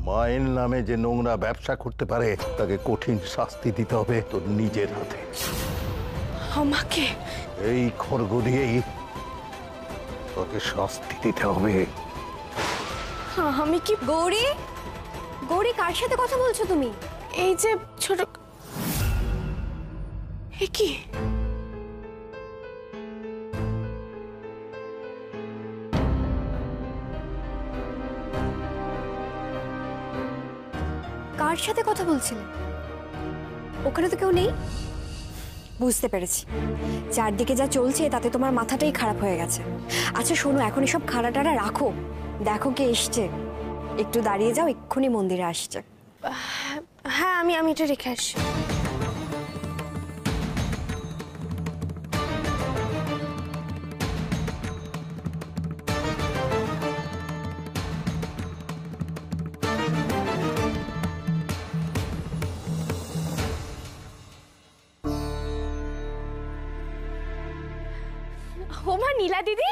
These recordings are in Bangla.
মায়ের নামে যে নোংরা ব্যবসা করতে পারে তাকে কঠিন শাস্তি দিতে হবে তোর নিজের হাতে। আমাকে? এই খড়গ দিয়েই তোকে শাস্তি দিতে হবে। আমি কি? গৌরী, গৌরী, কার সাথে কথা বলছো তুমি? এই যে ছোট, এ কি? কার সাথে কথা বলছিলে? ওখানে তো কেউ নেই। বুঝতে পেরেছি, চারদিকে যা চলছে তাতে তোমার মাথাটাই খারাপ হয়ে গেছে। আচ্ছা শোনো, এখন এসব খাড়াটারা রাখো, দেখো কে এসছে। একটু দাঁড়িয়ে যাও, এক্ষুনি মন্দিরে আসছে। হ্যাঁ, আমি এটা রেখে আসি। ওমা নীলা দিদি,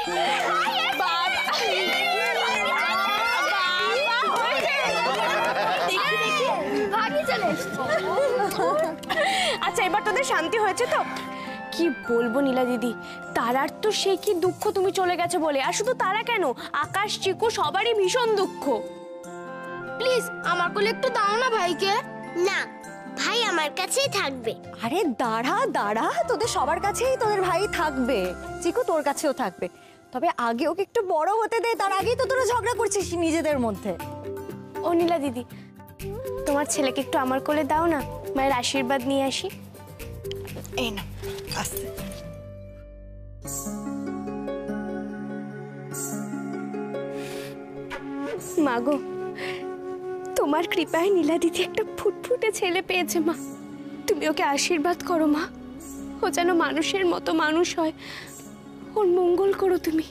আচ্ছা এবার তোদের শান্তি হয়েছে তো? কি বলবো নীলা দিদি, তারার তো সে কি দুঃখ তুমি চলে গেছে বলে। আর শুধু তারা কেন, আকাশ, চিকু সবারই ভীষণ দুঃখ। প্লিজ আমার কোলে একটু দাও না ভাইকে। না, ভাই আমার কাছেই থাকবে। আরে দাঁড়া দাঁড়া, তোদের সবার কাছেই তোদের ভাই থাকবে। চিকু তোর কাছেও থাকবে, তবে আগে ওকে একটু বড় হতে দে, তার আগেই তো তোরা ঝগড়া করছিস নিজেদের মধ্যে। ও নীলা দিদি, তোমার ছেলেকে একটু আমার কোলে দাও না, মায়ের আশীর্বাদ নিয়ে আসি। এই না, আস্তে। মাগো, তোমার কৃপায় নীলা দিদি একটা ফুটফুটে ছেলে পেয়েছে মা। তুমি ওকে আশীর্বাদ করো মা, ও যেন মানুষের মতো মানুষ হয়। ওর মঙ্গল করো তুমি।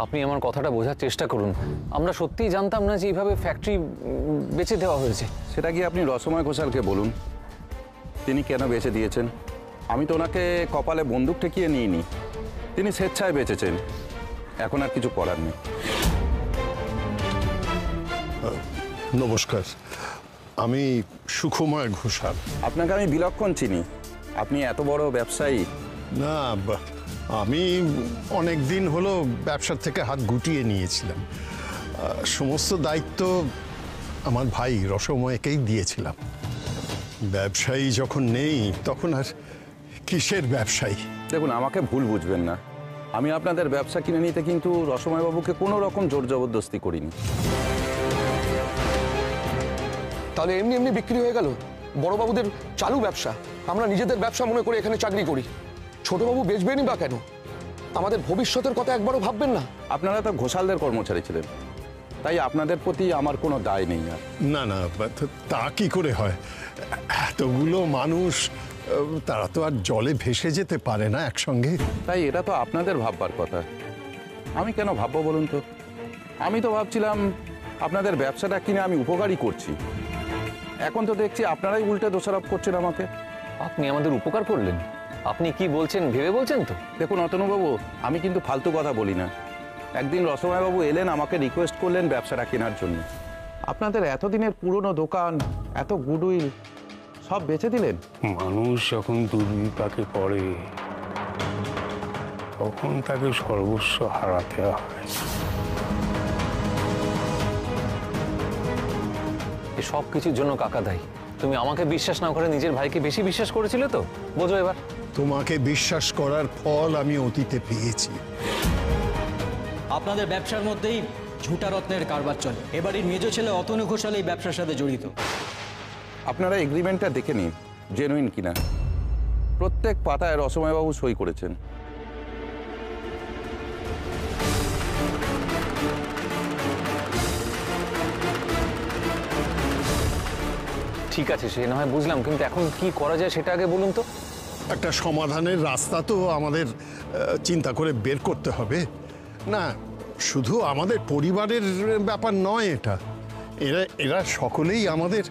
আপনি আমার কথাটা বোঝার চেষ্টা করুন। আমরা সত্যিই জানতাম না যে এইভাবে ফ্যাক্টরি বেচে দেওয়া হয়েছে। সেটা কি আপনি রসময় ঘোষালকে বলুন, তিনি কেন বেচে দিয়েছেন। আমি তো ওনাকে কপালে বন্দুক ঠেকিয়ে নিইনি, তিনি স্বেচ্ছায় বেচেছেন। এখন আর কিছু করার নেই। নমস্কার, আমি সুখময় ঘোষাল। আপনাকে আমি বিলক্ষণ চিনি, আপনি এত বড় ব্যবসায়ী। না, আমি অনেক দিন হলো ব্যবসার থেকে হাত গুটিয়ে নিয়েছিলাম। সমস্ত দায়িত্ব আমার ভাই রসময়কেই দিয়েছিলাম। ব্যবসায়ী যখন নেই তখন আর কিসের ব্যবসায়ী। দেখুন, আমাকে ভুল বুঝবেন না, আমি আপনাদের ব্যবসা কিনে নিতে কিন্তু রসময়বাবুকে কোনো রকম জোর জবরদস্তি করিনি। তাহলে এমনি এমনি বিক্রি হয়ে গেল বড়বাবুদের চালু ব্যবসা। আমরা নিজেদের ব্যবসা মনে করে এখানে চাকরি করি, ছোটবাবু বেচবেনই বা কেন? আমাদের ভবিষ্যতের কথা একবারও ভাববেন না? আপনারা তো ঘোষালদের কর্মচারী ছিলেন, তাই আপনাদের প্রতি আমার কোনো দায় নেই। আর না না, তা কি করে হয়? এতগুলো মানুষ, তারা তো আর জলে ভেসে যেতে পারে না একসঙ্গে। তাই এটা তো আপনাদের ভাববার কথা, আমি কেন ভাববো বলুন তো? আমি তো ভাবছিলাম আপনাদের ব্যবসাটা কিনে আমি উপকারই করছি। এখন তো দেখছি আপনারাই উল্টে দোষারোপ করছেন আমাকে। আপনি আমাদের উপকার করলেন? আপনি কি বলছেন ভেবে বলছেন তো? দেখুন অতনুবাবু, আমি কিন্তু ফালতু কথা বলি না। একদিন রসময়বাবু এলেন, আমাকে রিকোয়েস্ট করলেন ব্যবসাটা কেনার জন্য। আপনাদের এতদিনের পুরনো দোকান, এত গুডউইল সব বেচে দিলেন। মানুষ যখন দুর্বিপাকে পড়ে তখন তাকে সর্বস্ব হারাতে হয়। এই সব কিছুর জন্য কাকা দায়ী। তুমি আমাকে বিশ্বাস না করে নিজের ভাইকে বেশি বিশ্বাস করেছিলে তো, বোঝো এবার। তোমাকে বিশ্বাস করার ফল আমি অতীতে পেয়েছি। আপনাদের ব্যবসার মধ্যেই ঝুটা রত্নের কারবার চলে। এবারের মেজ ছেলে অতনু ঘোষাল এই ব্যবসার সাথে জড়িত। আপনারা এগ্রিমেন্টটা দেখে নিন জেনুইন কিনা। প্রত্যেক পাতায় রসময়বাবু সই করেছেন। ঠিক আছে, সে না হয় বুঝলাম, কিন্তু এখন কি করা যায় সেটা আগে বলুন তো। একটা সমাধানের রাস্তা তো আমাদের চিন্তা করে বের করতে হবে না। শুধু আমাদের পরিবারের ব্যাপার নয় এটা, এরা সকলেই আমাদের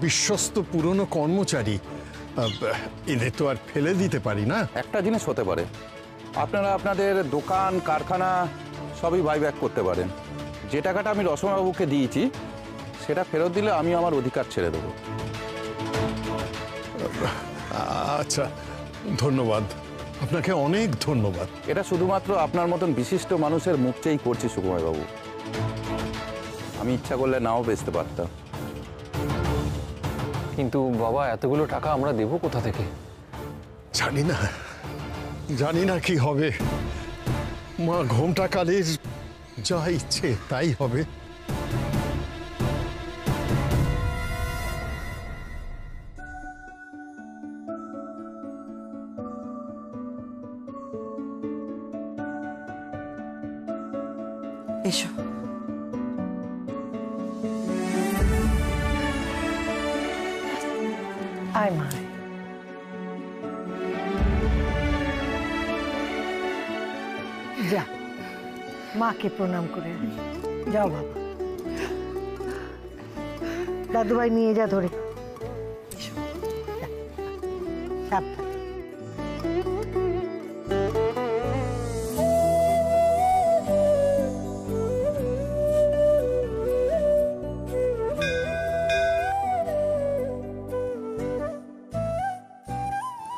বিশ্বস্ত পুরনো কর্মচারী। এদের তো আর ফেলে দিতে পারি না। একটা জিনিস হতে পারে, আপনারা আপনাদের দোকান কারখানা সবই বাইব্যাক করতে পারেন। যে টাকাটা আমি রসময়বাবুকে দিয়েছি সেটা ফেরত দিলে আমি আমার অধিকার ছেড়ে দেবো। আচ্ছা, ধন্যবাদ, আপনাকে অনেক ধন্যবাদ। এটা শুধুমাত্র আপনার মতন বিশিষ্ট মানুষের মুখ চেয়েই করছি সুকুমারবাবু। আমি ইচ্ছা করলে নাও বেচতে পারতাম। কিন্তু বাবা, এতগুলো টাকা আমরা দেবো কোথা থেকে? জানি না কি হবে। মা ঘোমটা কালের যা ইচ্ছে তাই হবে। এসো। আয় মা। যা, মাকে প্রণাম করে আয়। যাও বাবা। দাদুভাই নিয়ে যা ধরে। এসো, যা, সাবধানে।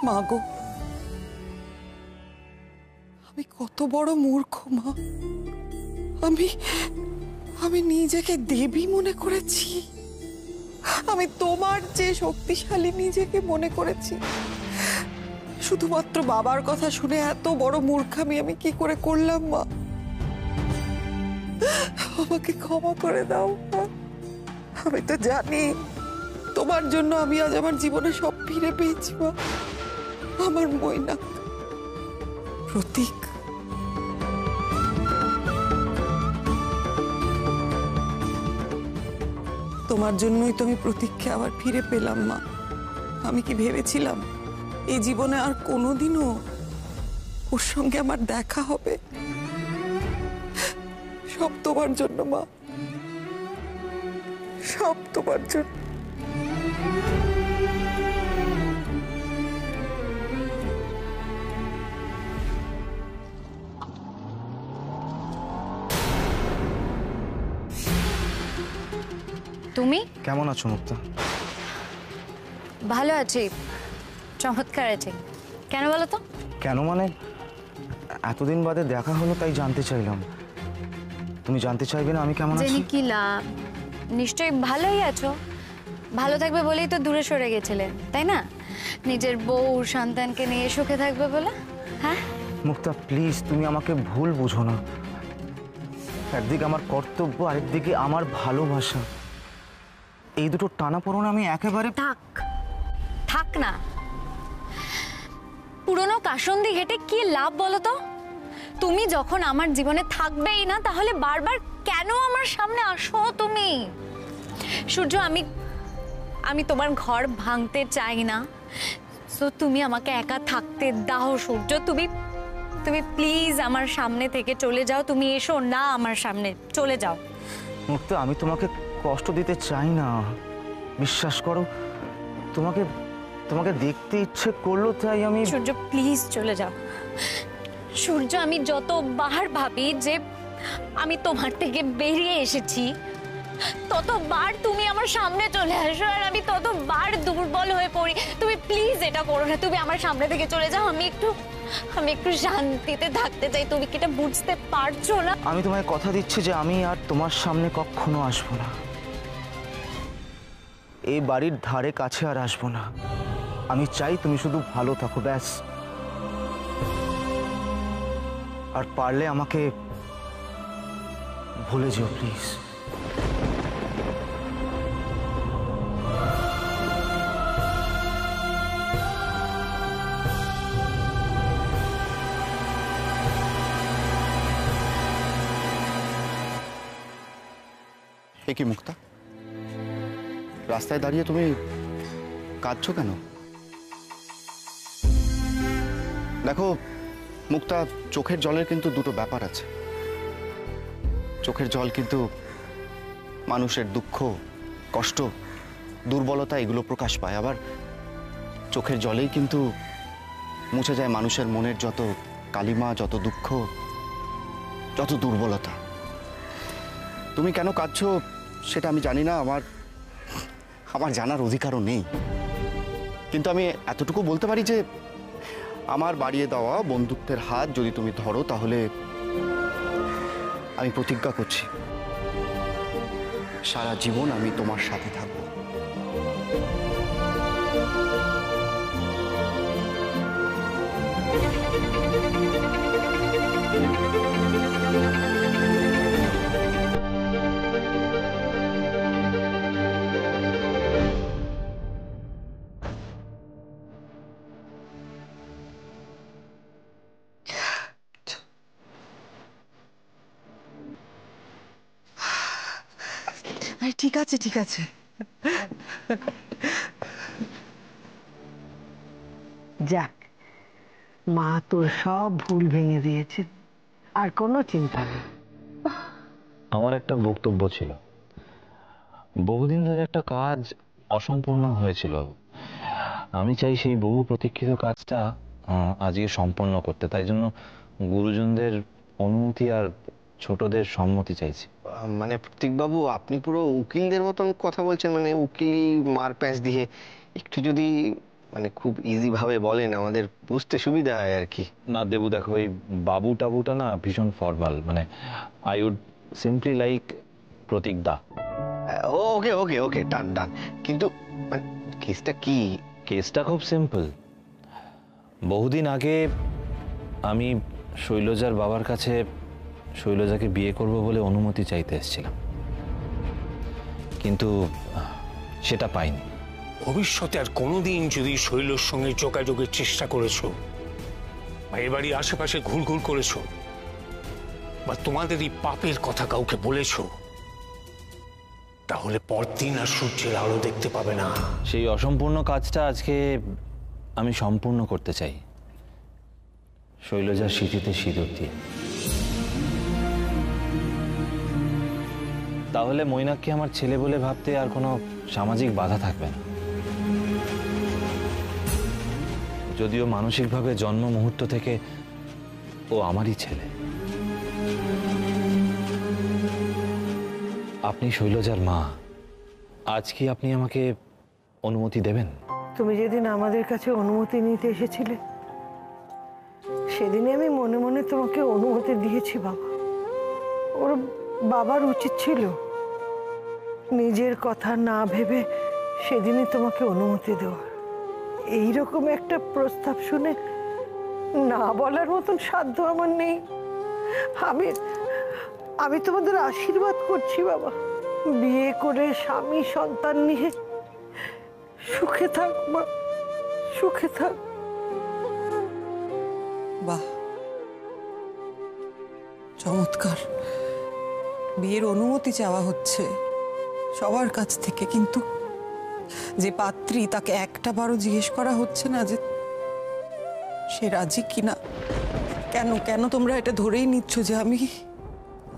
মা গো, আমি কত বড় মূর্খ মা। আমি নিজেকে দেবী মনে করেছি। আমি তোমার যে শক্তিশালী নিজেকে মনে করেছি। শুধুমাত্র বাবার কথা শুনে এত বড় মূর্খামি আমি কি করে করলাম মা? আমাকে ক্ষমা করে দাও মা। আমি তো জানি তোমার জন্য আমি আজ আমার জীবনে সব ফিরে পেয়েছি মা। আমার ময়না প্রতীক, তোমার জন্যই তো আমি প্রতীককে আবার ফিরে পেলাম মা। আমি কি ভেবেছিলাম এই জীবনে আর কোনোদিনও ওর সঙ্গে আমার দেখা হবে? সব তোমার জন্য মা, সব তোমার জন্য। তুমি কেমন আছো মুক্তা? ভালো আছি, চমৎকার আছি। কেন বলো তো? কেন মানে, এতদিন বাদে দেখা হলো তাই জানতে চাইলাম। তুমি জানতে চাইবে না আমি কেমন আছি? জেনে কি লাভ? নিশ্চয়ই ভালোই আছো। ভালো থাকবে বলেই তো দূরে সরে গেছিলে, তাই না? নিজের বউ সন্তানকে নিয়ে সুখে থাকবে বলে। হ্যাঁ মুক্তা প্লিজ, তুমি আমাকে ভুল বুঝো না। একদিকে আমার কর্তব্য, আরেকদিকে আমার ভালোবাসা। এই দুটো টানাপোড়েন আমি একেবারে। থাক না। পুরনো কাসন্দি ঘেটে কি লাভ বলো তো? তুমি যখন আমার জীবনে থাকবেই না, তাহলে বারবার কেন আমার সামনে আসো তুমি? সূর্য, আমি তোমার ঘর ভাঙতে চাই না। সো তুমি আমাকে একা থাকতে দাও সূর্য। তুমি প্লিজ আমার সামনে থেকে চলে যাও। তুমি এসো না আমার সামনে, চলে যাও। মুক্তা, আমি তোমাকে কষ্ট দিতে চাই না, বিশ্বাস করো। তোমাকে দেখতে ইচ্ছে করলো তাই আমি। সূর্য প্লিজ চলে যাও। সূর্য, আমি যতবার ভাবি যে আমি তোমার থেকে বেরিয়ে এসেছি, ততবার তুমি আমার সামনে চলে আসো আর আমি ততবার দুর্বল হয়ে পড়ি। তুমি প্লিজ এটা করো না। তুমি আমার সামনে থেকে চলে যাও। আমি একটু শান্তিতে থাকতে চাই। তুমি কি এটা বুঝতে পারছো না? আমি তোমায় কথা দিচ্ছি যে আমি আর তোমার সামনে কখনো আসবো না। এই বাড়ির ধারে কাছে আর আসবো না। আমি চাই তুমি শুধু ভালো থাকো, ব্যাস। আর পারলে আমাকে ভুলে যেও প্লিজ। এ কি মুক্তা, রাস্তায় দাঁড়িয়ে তুমি কাঁদছো কেন? দেখো মুক্তা, চোখের জলের কিন্তু দুটো ব্যাপার আছে। চোখের জল কিন্তু মানুষের দুঃখ, কষ্ট, দুর্বলতা এগুলো প্রকাশ পায়। আবার চোখের জলেই কিন্তু মুছে যায় মানুষের মনের যত কালিমা, যত দুঃখ, যত দুর্বলতা। তুমি কেন কাঁদছো সেটা আমি জানি না, আমার জানার অধিকারও নেই। কিন্তু আমি এতটুকু বলতে পারি যে আমার বাড়িয়ে দেওয়া বন্ধুত্বের হাত যদি তুমি ধরো, তাহলে আমি প্রতিজ্ঞা করছি সারা জীবন আমি তোমার সাথে থাকবো। ঠিক আছে, ঠিক আছে। যাক, মা তোর সব ভুল ভেঙে দিয়েছে, আর কোনো চিন্তা নেই। আমার একটা বক্তব্য ছিল। বহুদিন ধরে একটা কাজ অসম্পূর্ণ হয়েছিল, আমি চাই সেই বহু প্রতীক্ষিত কাজটা আজকে সম্পন্ন করতে। তাই জন্য গুরুজনদের অনুমতি আর ছোটদের সম্মতি চাইছি। মানে প্রতীকবাবু, আপনি পুরো উকিলদের মতন কথা বলছেন, মানে উকিল মারপ্যাঁচ দিয়ে। একটু যদি মানে খুব ইজি ভাবে বলেন, আমাদের বুঝতে সুবিধা হয় আর কি। না দেবু, দেখো এই বাবু টাবুটা না ভীষণ ফর্মাল, মানে আই উড সিম্পলি লাইক প্রতীক দা। ওকে ওকে ওকে, ডান ডান। কিন্তু কেসটা কি? কেসটা খুব সিম্পল। বহুদিন আগে আমি শৈলজার বাবার কাছে শৈলজাকে বিয়ে করব বলে অনুমতি চাইতে এসেছিলাম, কিন্তু সেটা পাইনি। ভবিষ্যতে আর কোনোদিন যদি শৈলর সঙ্গে যোগাযোগের চেষ্টা করেছো, বা এ বাড়ির আশেপাশে ঘুরঘুর করেছো, বা তোমাদের এই পাপের কথা কাউকে বলেছো, তাহলে পরদিন আর সূর্যের আলো দেখতে পাবে না। সেই অসম্পূর্ণ কাজটা আজকে আমি সম্পূর্ণ করতে চাই, শৈলজার স্মৃতিতে সিঁদুর দিয়ে। তাহলে মৈনাককে আমার ছেলে বলে ভাবতে আর কোনো সামাজিক বাধা থাকবে না। যদিও মানসিকভাবে জন্ম মুহূর্ত থেকে ও আমারই ছেলে। আপনি শৈলজার মা, আজ কি আপনি আমাকে অনুমতি দেবেন? তুমি যেদিন আমাদের কাছে অনুমতি নিতে এসেছিলে, সেদিনে আমি মনে মনে তোমাকে অনুমতি দিয়েছি বাবা। ওর বাবার উচিত ছিল নিজের কথা না ভেবে সেদিনই তোমাকে অনুমতি দেওয়া। এইরকম একটা প্রস্তাব শুনে না বলার মতন সাধ্য আমার নেই। আমি তোমাদের আশীর্বাদ করছি বাবা, বিয়ে করে স্বামী সন্তান নিয়ে সুখে থাক মা, সুখে থাক। বাহ, চমৎকার। বিয়ের অনুমতি চাওয়া হচ্ছে সবার কাছ থেকে, কিন্তু যে পাত্রী তাকে একটা বারও জিজ্ঞেস করা হচ্ছে না যে সে রাজি কিনা। কেন কেন তোমরা এটা ধরেই নিচ্ছ যে আমি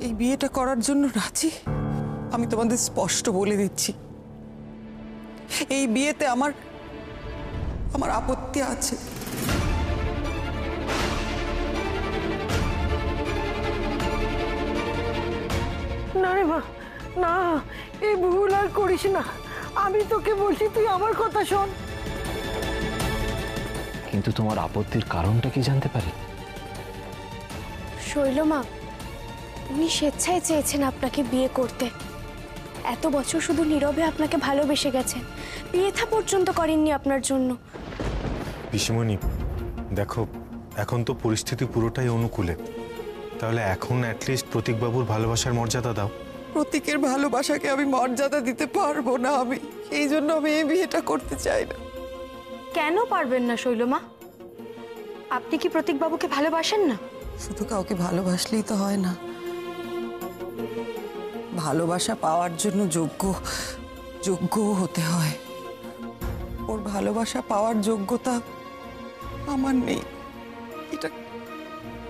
এই বিয়েটা করার জন্য রাজি? আমি তোমাদের স্পষ্ট বলে দিচ্ছি, এই বিয়েতে আমার আপত্তি আছে। না রে মা, না, এই ভুল আর করিস না। আমি তোকে বলছি, তুই আমার কথা শোন। কিন্তু তোমার আপত্তির কারণটা কি জানতে পারি? শৈলমা, উনি স্বেচ্ছায় চেয়েছেন আপনাকে বিয়ে করতে। এত বছর শুধু নীরবে আপনাকে ভালোবেসে গেছেন, বিয়ে থা পর্যন্ত করেননি আপনার জন্য। পিসিমণি দেখো, এখন তো পরিস্থিতি পুরোটাই অনুকূলে, তাহলে এখন অ্যাটলিস্ট প্রতীকবাবুর ভালোবাসার মর্যাদা দাও। প্রতীকের ভালোবাসাকে আমি মর্যাদা দিতে পারবো না, আমি এই জন্য আমি এই বিয়েটা করতে চাই না। কেন পারবেন না শৈলমা? আপনি কি প্রতীকবাবুকে ভালোবাসেন না? শুধু কাউকে ভালোবাসলেই তো হয় না, ভালোবাসা পাওয়ার জন্য যোগ্য হতে হয়। ওর ভালোবাসা পাওয়ার যোগ্যতা আমার নেই।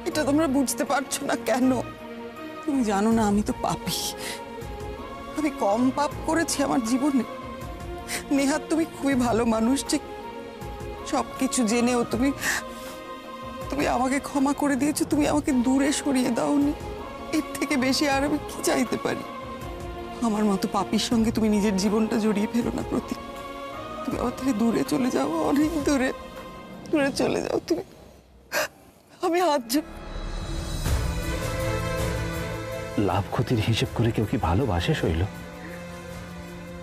এটা তোমরা বুঝতে পারছো না কেন? তুমি জানো না আমি তো পাপী, আমি কম পাপ করেছি আমার জীবনে। নেহাত তুমি খুবই ভালো মানুষ, যে সবকিছু জেনেও তুমি আমাকে ক্ষমা করে দিয়েছো, তুমি আমাকে দূরে সরিয়ে দাওনি। এর থেকে বেশি আর আমি কি চাইতে পারি? আমার মতো পাপীর সঙ্গে তুমি নিজের জীবনটা জড়িয়ে ফেলো না প্রতীক। তুমি আমার থেকে দূরে চলে যাও, অনেক দূরে দূরে চলে যাও তুমি। আমি হাত লাভ ক্ষতির হিসেব করে কেউ কি ভালোবাসে শৈল?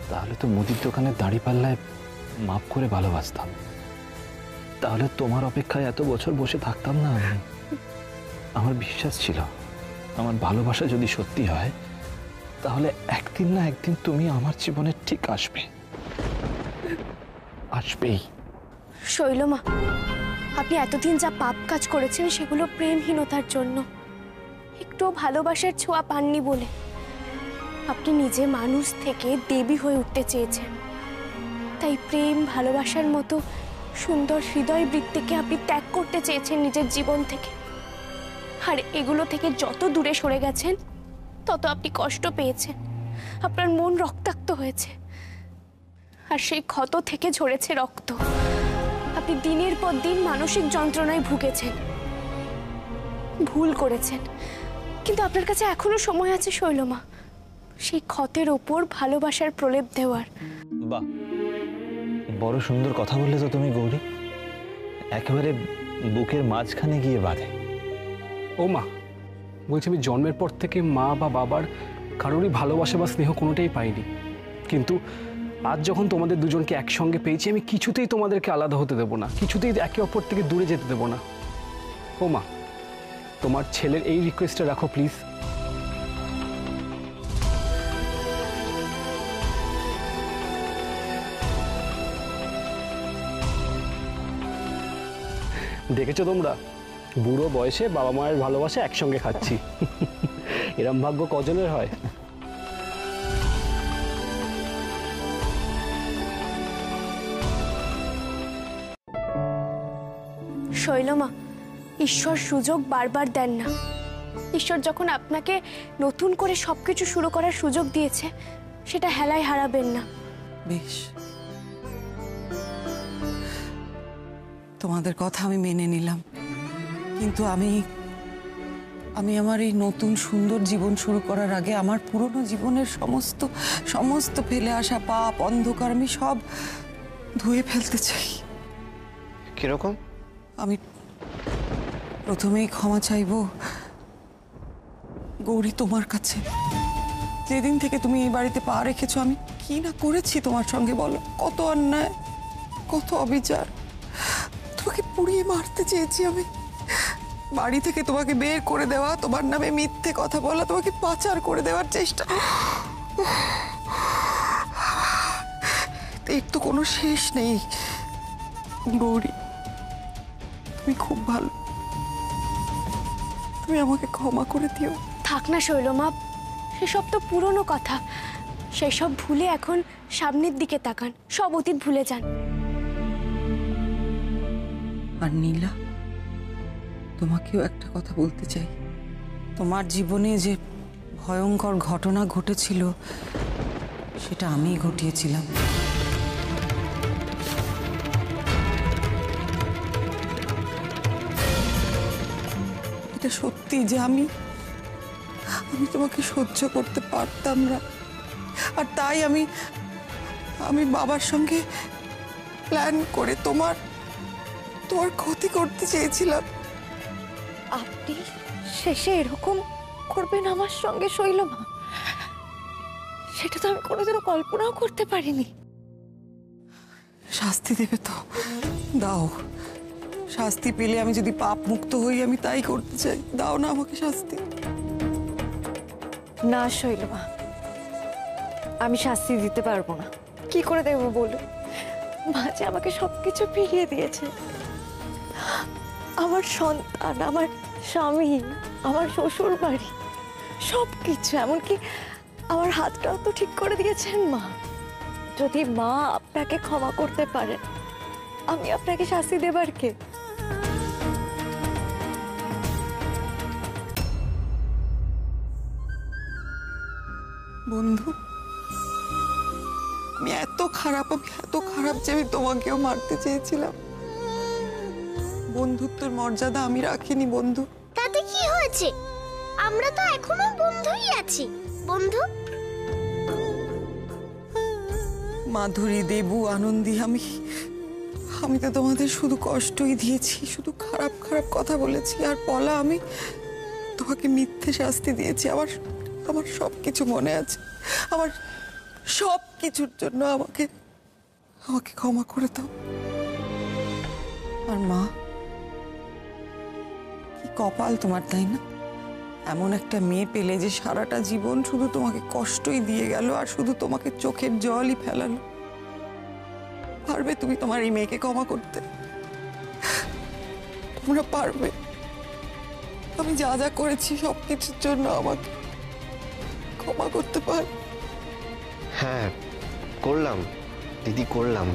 তাহলে তো মুদির দোকানের দাঁড়িপাল্লায় মাপ করে ভালোবাসতাম। তাহলে তোমার অপেক্ষায় এত বছর বসে থাকতাম না আমি। আমার বিশ্বাস ছিল আমার ভালোবাসা যদি সত্যি হয় তাহলে একদিন না একদিন তুমি আমার জীবনে ঠিক আসবে, আসবেই। শৈলমা, আপনি এতদিন যা পাপ কাজ করেছেন সেগুলো প্রেমহীনতার জন্য, একটু ভালোবাসার ছোঁয়া পাননি বলে। আপনি নিজে মানুষ থেকে দেবী হয়ে উঠতে চেয়েছেন, তাই প্রেম ভালোবাসার মতো সুন্দর হৃদয় বৃত্তিকে আপনি ত্যাগ করতে চেয়েছেন নিজের জীবন থেকে। আর এগুলো থেকে যত দূরে সরে গেছেন তত আপনি কষ্ট পেয়েছেন, আপনার মন রক্তাক্ত হয়েছে, আর সেই ক্ষত থেকে ঝরেছে রক্ত। আপনি দিনের পর দিন মানসিক যন্ত্রণায় ভুগেছেন, ভুল করেছেন, কিন্তু আপনার কাছে এখনো সময় আছে শৈলমা, সেই ক্ষতের ওপর ভালোবাসার প্রলেপ দেওয়ার। বাহ, বড় সুন্দর কথা বললে তো তুমি গৌরী, একেবারে বুকের মাঝখানে গিয়ে বাঁধে। ও মা, বলছি আমি জন্মের পর থেকে মা বা বাবার কারোরই ভালোবাসা বা স্নেহ কোনোটাই পাইনি, কিন্তু আজ যখন তোমাদের দুজনকে একসঙ্গে পেয়েছি আমি কিছুতেই তোমাদেরকে আলাদা হতে দেবো না, কিছুতেই একে অপর থেকে দূরে যেতে দেবো না। ও মা, তোমার ছেলের এই রিকোয়েস্টটা রাখো প্লিজ। দেখেছো তোমরা, বুড়ো বয়সে বাবা মায়ের ভালোবাসা একসঙ্গে খাচ্ছি। এরম ভাগ্য কজনের হয়? শৈলমা, ঈশ্বর সুযোগ বারবার দেন না। ঈশ্বর যখন আপনাকে নতুন করে সবকিছু শুরু করার সুযোগ দিয়েছে সেটা হেলায় হারাবেন না। বেশ, তোমাদের কথা আমি মেনে নিলাম, কিন্তু আমি আমার এই নতুন সুন্দর জীবন শুরু করার আগে আমার পুরনো জীবনের সমস্ত ফেলে আসা পাপ, অন্ধকার আমি সব ধুয়ে ফেলতে চাই। কিরকম? আমি প্রথমেই ক্ষমা চাইব গৌরী তোমার কাছে। যেদিন থেকে তুমি এই বাড়িতে পা রেখেছো আমি কি না করেছি তোমার সঙ্গে বলো? কত অন্যায়, কত অবিচার। তোমাকে পুড়িয়ে মারতে চেয়েছি আমি, বাড়ি থেকে তোমাকে বের করে দেওয়া, তোমার নামে মিথ্যে কথা বলা, তোমাকে পাচার করে দেওয়ার চেষ্টা। এর তো কোনো শেষ নেই গৌরী। তুমি খুব ভালো, তুমি আমাকে ক্ষমা করে দিও। থাক না শৈলমা, সেসব তো পুরনো কথা, সেসব ভুলে এখন সামনের দিকে তাকান, সব অতীত ভুলে যান। আর নীলা, তোমাকেও একটা কথা বলতে চাই। তোমার জীবনে যে ভয়ঙ্কর ঘটনা ঘটেছিল সেটা আমিই ঘটিয়েছিলাম। এটা সত্যি যে আমি তোমাকে সহ্য করতে পারতাম না, আর তাই আমি বাবার সঙ্গে প্ল্যান করে তোমার ক্ষতি করতে চেয়েছিলাম। আপনি শেষে এরকম করবেন আমার সঙ্গে শৈলমা? সেটা তো আমি কোনোদিনও কল্পনাও করতে পারিনি। শাস্তি দেবে তো দাও, শাস্তি পেলে আমি যদি পাপ মুক্ত হই আমি তাই করতে চাই। দাও না আমাকে শাস্তি। না শৈলমা, আমি শাস্তি দিতে পারবো না। কি করে দেবো বলো? মা যে আমাকে সবকিছু ফিরিয়ে দিয়েছে, আমার সন্তান, আমার স্বামী, আমার শ্বশুর বাড়ি, সবকিছু, এমনকি আমার হাতটাও তো ঠিক করে দিয়েছেন মা। যদি মা আপনাকে ক্ষমা করতে পারেন, আমি আপনাকে শাস্তি দেবার কে? বন্ধু, আমি এত খারাপ যে আমি তোমাকেও মারতে চেয়েছিলাম। বন্ধুত্বের মর্যাদা আমি রাখিনি বন্ধু। তাতে কি হয়েছে? আমরা তো এখনো বন্ধুই আছি। বন্ধু মাধুরী, দেবু, আনন্দী, আমি তো তোমাদের শুধু কষ্টই দিয়েছি, শুধু খারাপ খারাপ কথা বলেছি। আর পলা, আমি তোমাকে মিথ্যে শাস্তি দিয়েছি। আমার সব কিছু মনে আছে। আমার সব কিছুর জন্য আমাকে ক্ষমা করে দাও। আর মা, কি কপাল তোমার, তাই না? এমন একটা মেয়ে পেলে যে সারাটা জীবন শুধু তোমাকে কষ্টই দিয়ে গেল আর শুধু তোমাকে চোখের জলই ফেলালো। পারবে তুমি তোমার এই মেয়েকে ক্ষমা করতে? তোমরা পারবে? আমি যা যা করেছি সবকিছুর জন্য আমাকে ক্ষমা করতে পার? হ্যাঁ করলাম দিদি, করলাম।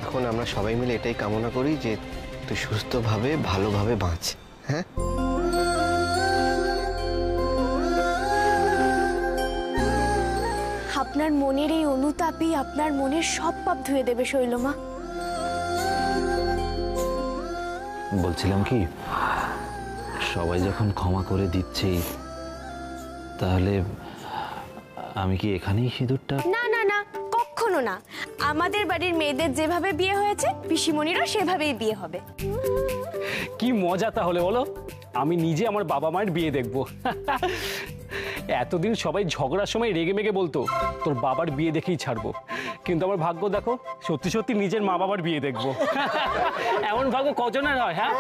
এখন আমরা সবাই মিলে এটাই কামনা করি যে তুই সুস্থভাবে ভালোভাবে বাঁচ। হ্যাঁ, আপনার মনের এই অনুতাপই আপনার মনের সব পাপ ধুয়ে দেবে শৈলমা। বলছিলাম কি, সবাই যখন ক্ষমা করে দিচ্ছে, তাহলে আমি কি এখানেই সিঁদুরটা? না না না, কখনো না। আমাদের বাড়ির মেয়েদের যেভাবে বিয়ে হয়েছে পিসিমণিরও সেভাবেই বিয়ে হবে। কি মজা তাহলে বলো, আমি নিজে আমার বাবা মায়ের বিয়ে দেখব। এতদিন সবাই ঝগড়ার সময় রেগে মেগে বলতো তোর বাবার বিয়ে দেখেই ছাড়বো, কিন্তু আমার ভাগ্য দেখো, সত্যি সত্যি নিজের মা বাবার বিয়ে দেখবো। এমন ভাগ্য কজনের হয়? হ্যাঁ।